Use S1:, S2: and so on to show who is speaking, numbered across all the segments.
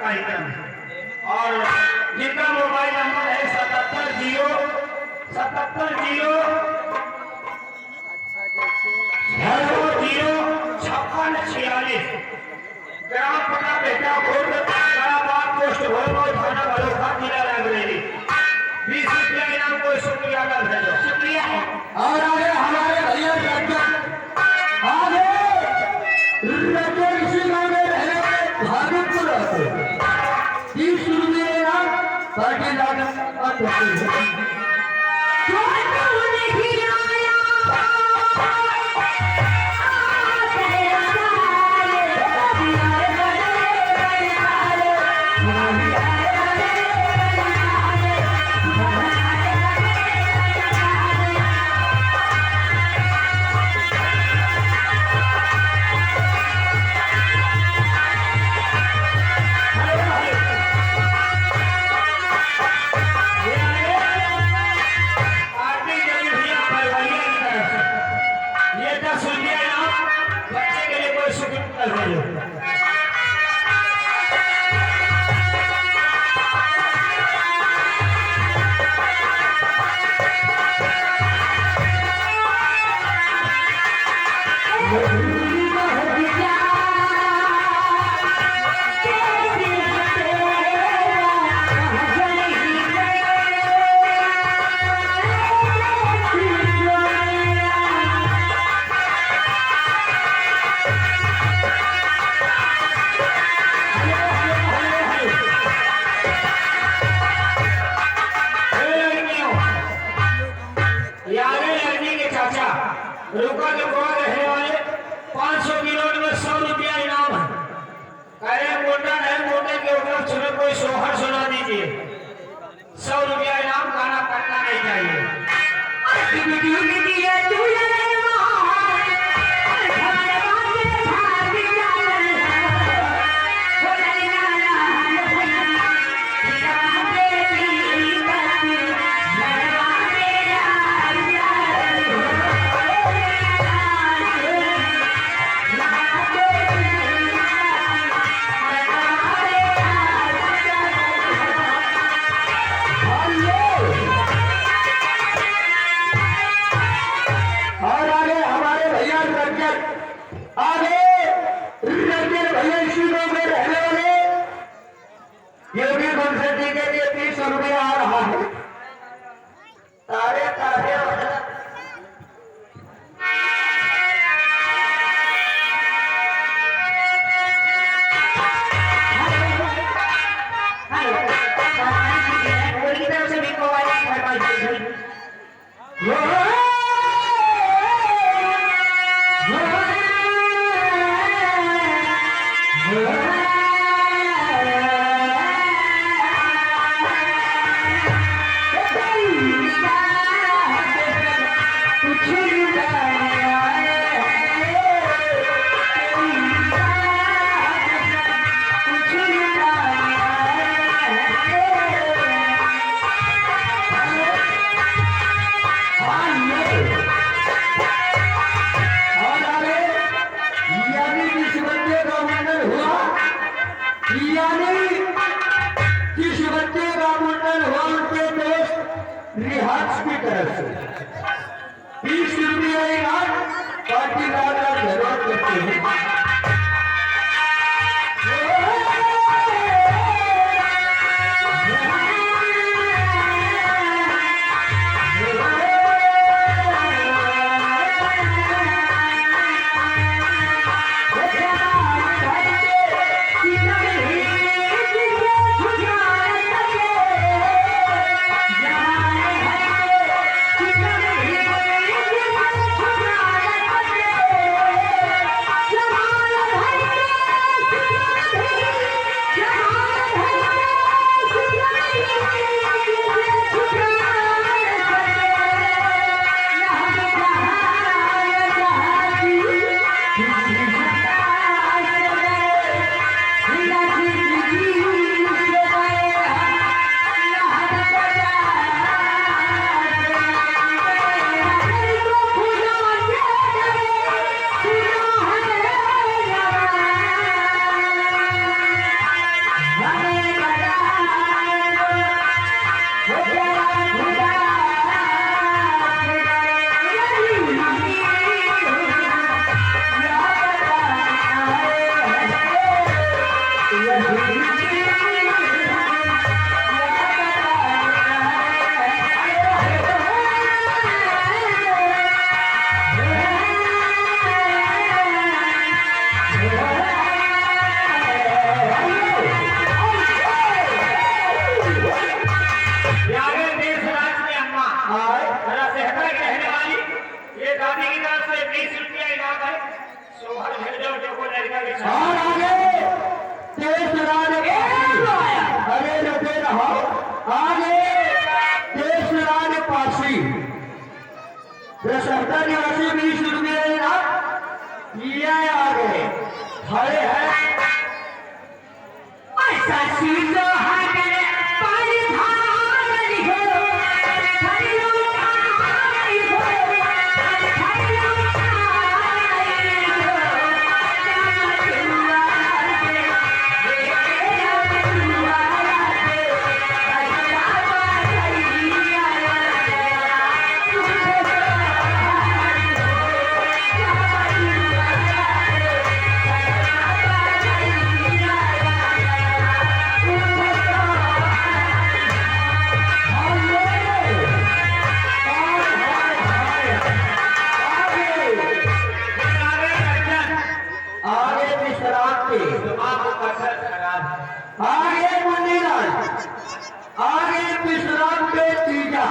S1: कार्यक्रम और जिनका मोबाइल नंबर है 77 0 ग्राम पता बेटा बोर्ड कालाबाद पोस्ट भोरमो थाना भरोसा जिला लाइब्रेरी 20 रुपया इनाम को शुक्रिया अदा भेजो शुक्रिया।
S2: और आगे हमारे भैया आगे इसी गाँव में रहने वाले भागलपुर रहते 30 रुपये इनाम पार्टी लागत
S1: रुका के गोवा रहने वाले 500 किलो में 100 रुपया इनाम है। अरे मोटा नहीं मोटे के ऊपर सुने कोई सोहर सुना दीजिए 100 रुपया इनाम गाना पड़ना नहीं चाहिए।
S2: रिहाज की तरफ से 30 रुपया इनाम पार्टी वाला जरूर करते हैं।
S3: Come on!
S1: पीछे।
S2: और आगे देश राज अरे लगे रहो आगे देश राज पासी दशहरा निवासी 20 रुपये इनाम ये आगे खड़े हैं
S3: ऐसा चीज है पानी धारी हो
S2: आगे विश्राम के
S1: दिमाग को पत्थर खराब है।
S2: आगे मुंडीराज आगे विश्राम के तीजा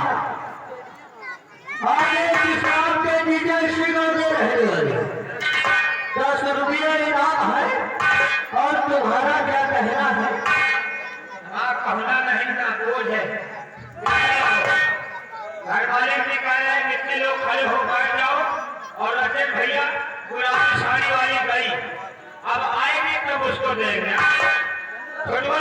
S2: आगे विश्राम के तीजा शिरों दे रहे वाले 10 रुपये इनाम है और तुम्हारा क्या कहना है
S1: हाँ कहना नहीं ना बोझ है। घर वाले ने कहा है कितने लोग खड़े हो बैठ जाओ और रजत भैया गुलाबी साड़ी वाली गई अब आएगी तब उसको देंगे। छोटवा